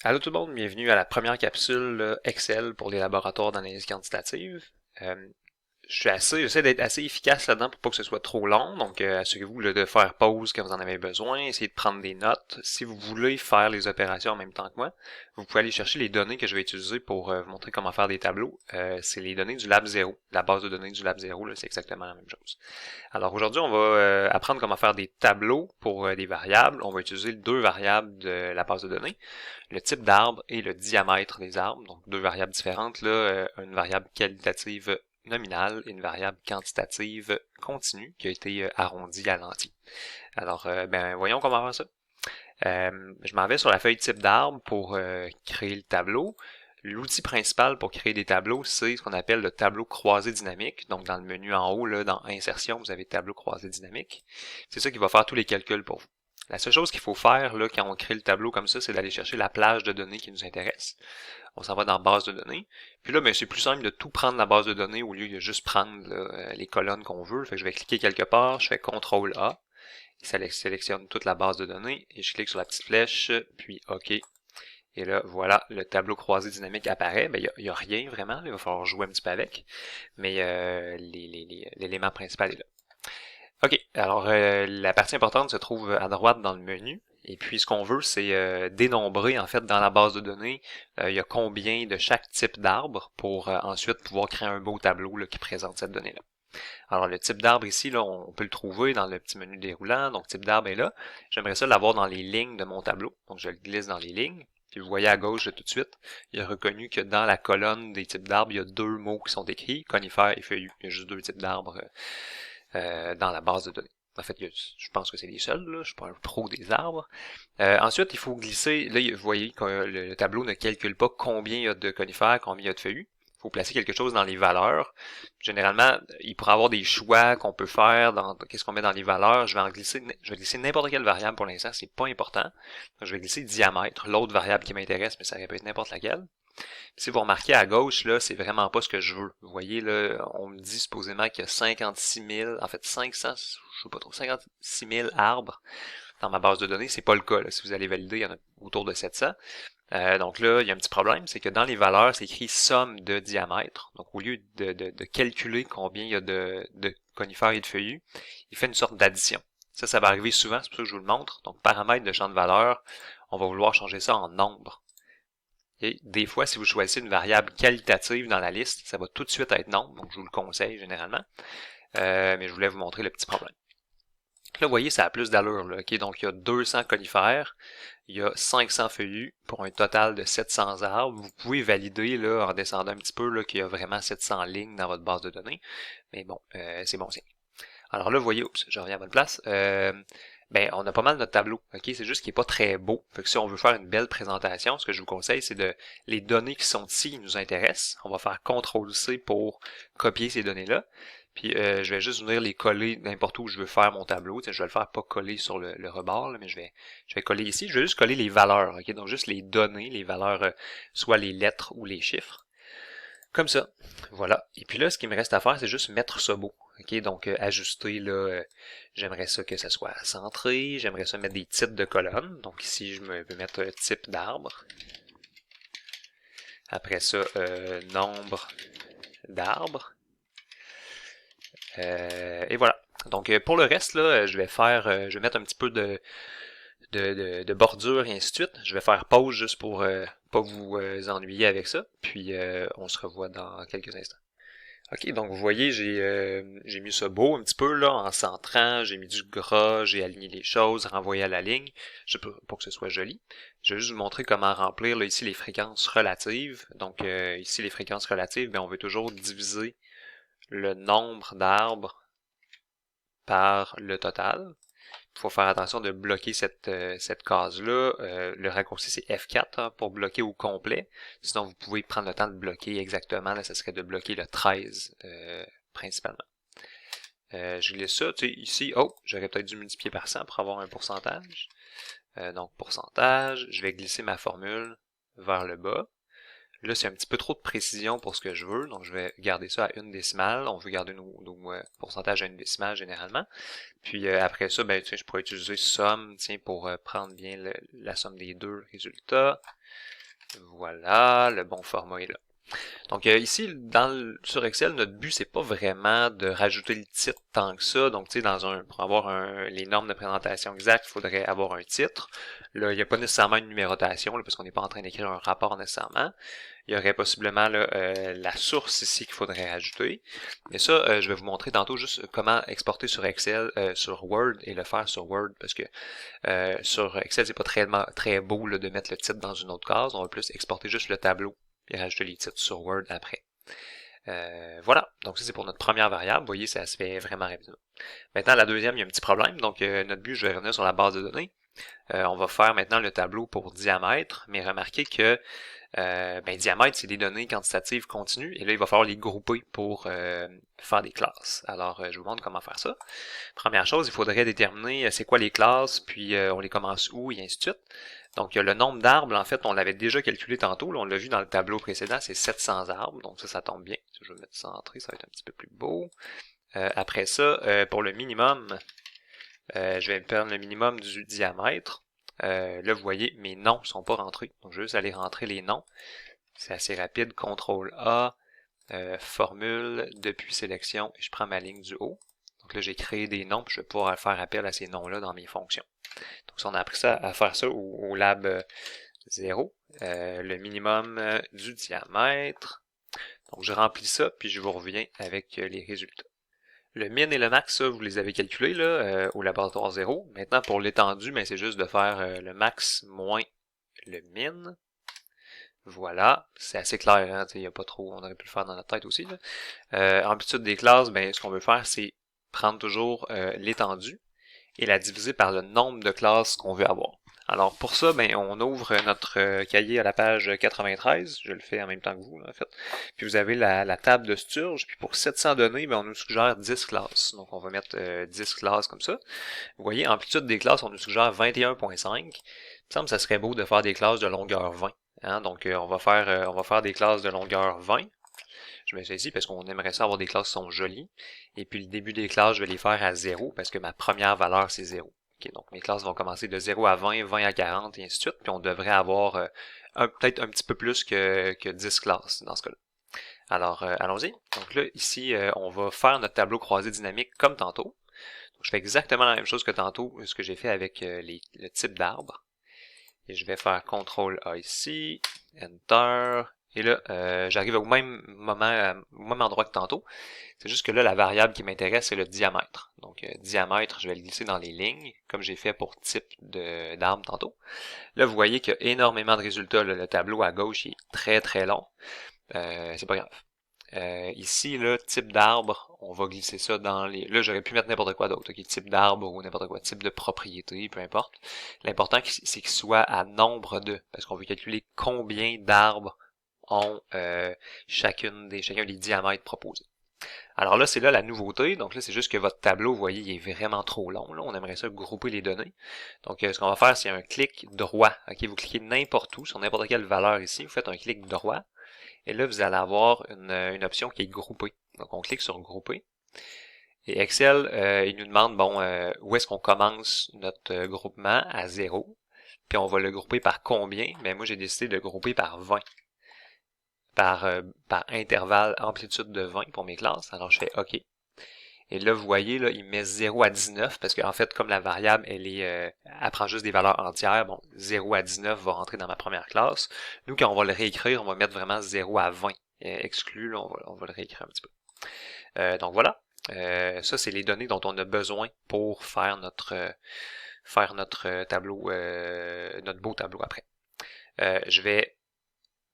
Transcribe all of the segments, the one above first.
Allô tout le monde, bienvenue à la première capsule Excel pour les laboratoires d'analyse quantitative. Euh, J'essaie d'être assez efficace là-dedans pour pas que ce soit trop long, donc assurez-vous là, de faire pause quand vous en avez besoin, essayez de prendre des notes. Si vous voulez faire les opérations en même temps que moi, vous pouvez aller chercher les données que je vais utiliser pour vous montrer comment faire des tableaux. C'est les données du Lab 0, la base de données du Lab 0, c'est exactement la même chose. Alors aujourd'hui, on va apprendre comment faire des tableaux pour des variables. On va utiliser deux variables de la base de données, le type d'arbre et le diamètre des arbres, donc deux variables différentes, là, une variable qualitative nominale et une variable quantitative continue qui a été arrondie à l'entier. Alors, voyons comment faire ça. Je m'en vais sur la feuille type d'arbre pour créer le tableau. L'outil principal pour créer des tableaux, c'est ce qu'on appelle le tableau croisé dynamique. Donc, dans le menu en haut, là, dans Insertion, vous avez tableau croisé dynamique. C'est ça qui va faire tous les calculs pour vous. La seule chose qu'il faut faire là, quand on crée le tableau comme ça, c'est d'aller chercher la plage de données qui nous intéresse. On s'en va dans base de données. Puis là, c'est plus simple de tout prendre la base de données au lieu de juste prendre là, les colonnes qu'on veut. Fait que je vais cliquer quelque part, je fais CTRL A, ça sélectionne toute la base de données et je clique sur la petite flèche, puis OK. Et là, voilà, le tableau croisé dynamique apparaît. Il y a rien vraiment, là, il va falloir jouer un petit peu avec, mais l'élément principal est là. OK, alors la partie importante se trouve à droite dans le menu. Et puis ce qu'on veut, c'est dénombrer en fait dans la base de données, il y a combien de chaque type d'arbre pour ensuite pouvoir créer un beau tableau là, qui présente cette donnée-là. Alors le type d'arbre ici, là, on peut le trouver dans le petit menu déroulant, donc type d'arbre est là. J'aimerais ça l'avoir dans les lignes de mon tableau, donc je le glisse dans les lignes. Puis vous voyez à gauche là, tout de suite, il a reconnu que dans la colonne des types d'arbres, il y a deux mots qui sont écrits, conifères et feuillus. Il y a juste deux types d'arbres dans la base de données. En fait, je pense que c'est les seuls, là. Je suis pas un pro des arbres. Ensuite, il faut glisser. Là, vous voyez que le tableau ne calcule pas combien il y a de conifères, combien il y a de feuillus. Il faut placer quelque chose dans les valeurs. Généralement, il pourrait y avoir des choix qu'on peut faire dans qu'est-ce qu'on met dans les valeurs. Je vais glisser n'importe quelle variable pour l'instant, c'est pas important. Donc, je vais glisser diamètre, l'autre variable qui m'intéresse, mais ça peut être n'importe laquelle. Si vous remarquez à gauche, là, c'est vraiment pas ce que je veux. Vous voyez, là, on me dit supposément qu'il y a 56 000, en fait 500, je sais pas trop, 56 000 arbres dans ma base de données. C'est pas le cas, là. Si vous allez valider, il y en a autour de 700. Donc là, il y a un petit problème, c'est que dans les valeurs, c'est écrit somme de diamètre. Donc au lieu de calculer combien il y a de conifères et de feuillus, il fait une sorte d'addition. Ça va arriver souvent, c'est pour ça que je vous le montre. Donc paramètre de champ de valeur, on va vouloir changer ça en nombre. Et des fois, si vous choisissez une variable qualitative dans la liste, ça va tout de suite être nombre, donc je vous le conseille généralement. Mais je voulais vous montrer le petit problème. Là, vous voyez, ça a plus d'allure. Là, okay? Donc, il y a 200 conifères, il y a 500 feuillus pour un total de 700 arbres. Vous pouvez valider là, en descendant un petit peu là, qu'il y a vraiment 700 lignes dans votre base de données. Mais bon, c'est bon signe. Alors là, vous voyez, oups, je reviens à votre place. On a pas mal notre tableau. Ok, c'est juste qu'il n'est pas très beau. Fait que si on veut faire une belle présentation, ce que je vous conseille, c'est de les données qui sont ici, qui nous intéressent. On va faire CTRL-C pour copier ces données-là. Puis je vais juste venir les coller n'importe où je veux faire mon tableau. T'sais, je vais le faire pas coller sur le rebord, là, mais je vais coller ici. Je vais juste coller les valeurs. Ok, donc juste les données, les valeurs, soit les lettres ou les chiffres. Comme ça. Voilà. Et puis là, ce qui me reste à faire, c'est juste mettre ça beau. OK, donc ajuster là, j'aimerais ça que ça soit centré, j'aimerais ça mettre des titres de colonnes. Donc ici, je veux mettre type d'arbre. Après ça, nombre d'arbres. Et voilà. Donc pour le reste, là, je vais mettre un petit peu de bordure et ainsi de suite. Je vais faire pause juste pour pas vous ennuyer avec ça. Puis on se revoit dans quelques instants. Ok, donc vous voyez, j'ai mis ça beau un petit peu là, en centrant, j'ai mis du gras, j'ai aligné les choses, renvoyé à la ligne, pour que ce soit joli. Je vais juste vous montrer comment remplir là, ici les fréquences relatives. Donc ici les fréquences relatives, on veut toujours diviser le nombre d'arbres par le total. Il faut faire attention de bloquer cette case-là. Le raccourci, c'est F4 hein, pour bloquer au complet. Sinon, vous pouvez prendre le temps de bloquer exactement. Là, ça serait de bloquer le 13 principalement. Je glisse ça. Tu sais, ici, j'aurais peut-être dû multiplier par 100 pour avoir un pourcentage. Donc, pourcentage. Je vais glisser ma formule vers le bas. Là, c'est un petit peu trop de précision pour ce que je veux, donc je vais garder ça à une décimale. On veut garder nos pourcentages à une décimale généralement. Puis après ça, ben, je pourrais utiliser somme, tiens, pour prendre bien la somme des deux résultats. Voilà, le bon format est là. Donc ici, sur Excel, notre but, c'est pas vraiment de rajouter le titre tant que ça. Donc, tu sais, pour avoir les normes de présentation exactes, il faudrait avoir un titre. Là, il n'y a pas nécessairement une numérotation, là, parce qu'on n'est pas en train d'écrire un rapport nécessairement. Il y aurait possiblement là, la source ici qu'il faudrait ajouter. Mais ça, je vais vous montrer tantôt juste comment exporter sur Excel, sur Word et le faire sur Word, parce que sur Excel, c'est pas très beau là, de mettre le titre dans une autre case. On va plus exporter juste le tableau et rajouter les titres sur Word après. Voilà, donc ça c'est pour notre première variable. Vous voyez, ça se fait vraiment rapidement. Maintenant, la deuxième, il y a un petit problème. Donc, notre but, je vais revenir sur la base de données. On va faire maintenant le tableau pour diamètre, mais remarquez que diamètre, c'est des données quantitatives continues, et là, il va falloir les grouper pour faire des classes. Alors, je vous montre comment faire ça. Première chose, il faudrait déterminer c'est quoi les classes, puis on les commence où, et ainsi de suite. Donc, le nombre d'arbres, en fait, on l'avait déjà calculé tantôt. Là, on l'a vu dans le tableau précédent, c'est 700 arbres. Donc, ça tombe bien. Je vais mettre ça en ça va être un petit peu plus beau. Après ça, pour le minimum, je vais prendre le minimum du diamètre. Là, vous voyez, mes noms ne sont pas rentrés. Donc, je vais juste aller rentrer les noms. C'est assez rapide. CTRL A, formule, depuis sélection, et je prends ma ligne du haut. Donc là, j'ai créé des noms, puis je vais pouvoir faire appel à ces noms-là dans mes fonctions. Donc, si on a appris ça à faire ça au lab 0, le minimum du diamètre. Donc, je remplis ça, puis je vous reviens avec les résultats. Le min et le max, ça, vous les avez calculés là, au laboratoire 0. Maintenant, pour l'étendue, c'est juste de faire le max moins le min. Voilà, c'est assez clair, hein, il n'y a pas trop, on aurait pu le faire dans notre tête aussi. Amplitude des classes, ce qu'on veut faire, c'est prendre toujours l'étendue et la diviser par le nombre de classes qu'on veut avoir. Alors pour ça, on ouvre notre cahier à la page 93, je le fais en même temps que vous, là, en fait. Puis vous avez la table de Sturge, puis pour 700 données, on nous suggère 10 classes. Donc on va mettre 10 classes comme ça. Vous voyez, amplitude des classes, on nous suggère 21.5. Il me semble que ça serait beau de faire des classes de longueur 20. Hein? Donc on va faire des classes de longueur 20. Je mets ça ici parce qu'on aimerait ça avoir des classes qui sont jolies. Et puis le début des classes, je vais les faire à 0 parce que ma première valeur, c'est 0. Okay, donc mes classes vont commencer de 0 à 20, 20 à 40 et ainsi de suite. Puis on devrait avoir peut-être un petit peu plus que 10 classes dans ce cas-là. Alors, allons-y. Donc là, ici, on va faire notre tableau croisé dynamique comme tantôt. Donc, je fais exactement la même chose que tantôt, ce que j'ai fait avec le type d'arbre. Et je vais faire CTRL-A ici, Enter. Et là, j'arrive au même endroit que tantôt. C'est juste que là, la variable qui m'intéresse, c'est le diamètre. Donc, diamètre, je vais le glisser dans les lignes, comme j'ai fait pour type d'arbre tantôt. Là, vous voyez qu'il y a énormément de résultats. Là, le tableau à gauche il est très très long. C'est pas grave. Ici, là, type d'arbre, on va glisser ça dans les... Là, j'aurais pu mettre n'importe quoi d'autre, okay? Type d'arbre ou n'importe quoi, type de propriété, peu importe. L'important, c'est qu'il soit à nombre de, parce qu'on veut calculer combien d'arbres ont chacun des diamètres proposés. Alors là, c'est là la nouveauté. Donc là, c'est juste que votre tableau, vous voyez, il est vraiment trop long. Là, on aimerait ça grouper les données. Donc, ce qu'on va faire, c'est un clic droit. Ok, vous cliquez n'importe où, sur n'importe quelle valeur ici, vous faites un clic droit. Et là, vous allez avoir une option qui est grouper. Donc, on clique sur grouper. Et Excel, il nous demande, où est-ce qu'on commence notre groupement à 0. Puis on va le grouper par combien? Mais moi, j'ai décidé de grouper par 20. Par intervalle amplitude de 20 pour mes classes. Alors, je fais OK. Et là, vous voyez, là, il met 0 à 19, parce qu'en fait, comme la variable, elle prend juste des valeurs entières, 0 à 19 va rentrer dans ma première classe. Nous, quand on va le réécrire, on va mettre vraiment 0 à 20. Exclu, là, on va le réécrire un petit peu. Donc voilà. Ça, c'est les données dont on a besoin pour faire notre tableau, notre beau tableau après. Je vais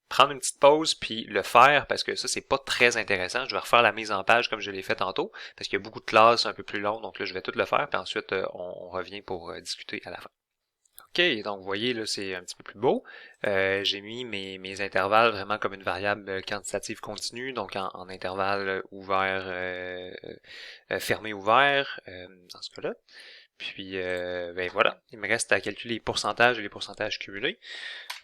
prendre une petite pause puis le faire parce que ça c'est pas très intéressant. Je vais refaire la mise en page comme je l'ai fait tantôt parce qu'il y a beaucoup de classes un peu plus longues, donc là je vais tout le faire puis ensuite on revient pour discuter à la fin. Ok, donc vous voyez là c'est un petit peu plus beau. J'ai mis mes intervalles vraiment comme une variable quantitative continue, donc en intervalle ouvert, fermé, ouvert dans ce cas-là. Puis, ben voilà, il me reste à calculer les pourcentages et les pourcentages cumulés.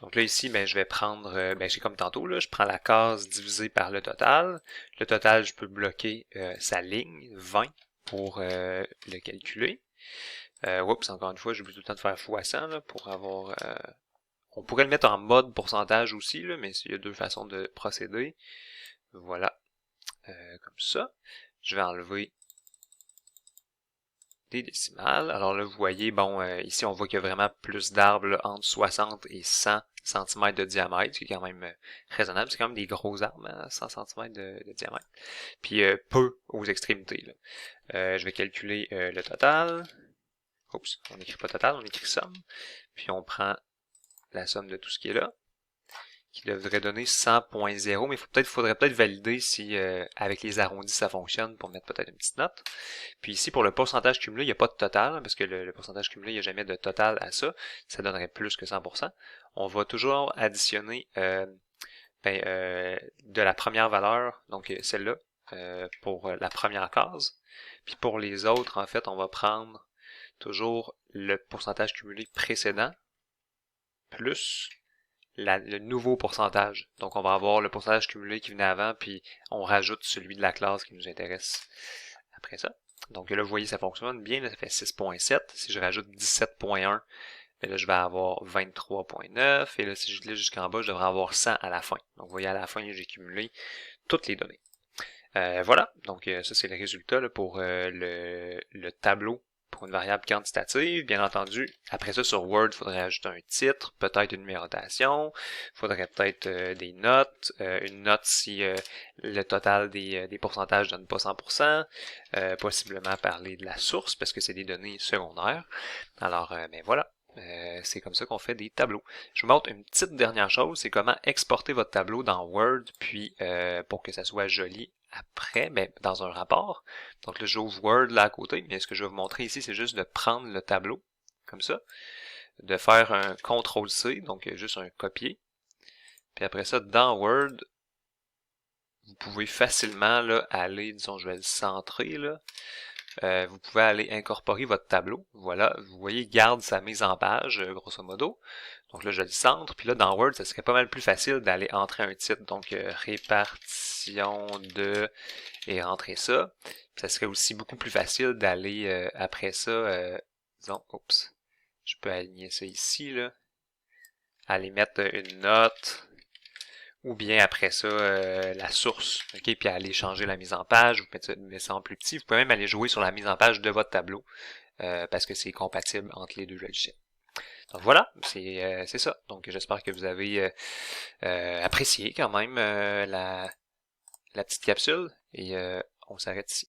Donc là, ici, ben, je vais prendre, ben, c'est comme tantôt, là, je prends la case divisée par le total. Le total, je peux bloquer sa ligne, 20, pour le calculer. Oups, encore une fois, j'oublie tout le temps de faire x100, là, pour avoir... on pourrait le mettre en mode pourcentage aussi, là, mais il y a deux façons de procéder. Voilà, comme ça. Je vais enlever des décimales. Alors là, vous voyez, bon, ici, on voit qu'il y a vraiment plus d'arbres entre 60 et 100 cm de diamètre, ce qui est quand même raisonnable. C'est quand même des gros arbres, hein, 100 cm de diamètre. Puis peu aux extrémités. Là. Je vais calculer le total. Oups, on n'écrit pas total, on écrit somme. Puis on prend la somme de tout ce qui est là, qui devrait donner 100.0, mais faudrait peut-être valider si avec les arrondis ça fonctionne pour mettre peut-être une petite note. Puis ici, pour le pourcentage cumulé, il n'y a pas de total, parce que le pourcentage cumulé, il n'y a jamais de total à ça. Ça donnerait plus que 100%. On va toujours additionner de la première valeur, donc celle-là, pour la première case. Puis pour les autres, en fait, on va prendre toujours le pourcentage cumulé précédent, plus le nouveau pourcentage. Donc on va avoir le pourcentage cumulé qui venait avant, puis on rajoute celui de la classe qui nous intéresse après ça. Donc là, vous voyez, ça fonctionne bien, là, ça fait 6.7. Si je rajoute 17.1, là, je vais avoir 23.9. Et là, si je lis jusqu'en bas, je devrais avoir 100 à la fin. Donc vous voyez, à la fin, j'ai cumulé toutes les données. Voilà, donc ça c'est le résultat là, pour le tableau pour une variable quantitative. Bien entendu, après ça, sur Word, il faudrait ajouter un titre, peut-être une numérotation, il faudrait peut-être des notes, une note si le total des pourcentages donne pas 100%, possiblement parler de la source, parce que c'est des données secondaires. Alors, ben voilà. C'est comme ça qu'on fait des tableaux. Je vous montre une petite dernière chose, c'est comment exporter votre tableau dans Word, puis pour que ça soit joli après, ben, dans un rapport. Donc là, j'ouvre Word là à côté, mais ce que je vais vous montrer ici, c'est juste de prendre le tableau, comme ça, de faire un CTRL-C, donc juste un copier. Puis après ça, dans Word, vous pouvez facilement là, aller, disons, je vais le centrer, là. Vous pouvez aller incorporer votre tableau. Voilà, vous voyez, il garde sa mise en page, grosso modo. Donc là, je le centre. Puis là, dans Word, ça serait pas mal plus facile d'aller entrer un titre. Donc, répartition de... et rentrer ça. Puis ça serait aussi beaucoup plus facile d'aller, après ça, disons, oups, je peux aligner ça ici, là. Aller mettre une note... ou bien après ça, la source, ok, puis aller changer la mise en page, vous mettez ça en plus petit. Vous pouvez même aller jouer sur la mise en page de votre tableau, parce que c'est compatible entre les deux logiciels. Donc voilà, c'est ça. Donc j'espère que vous avez apprécié quand même la petite capsule, et on s'arrête ici.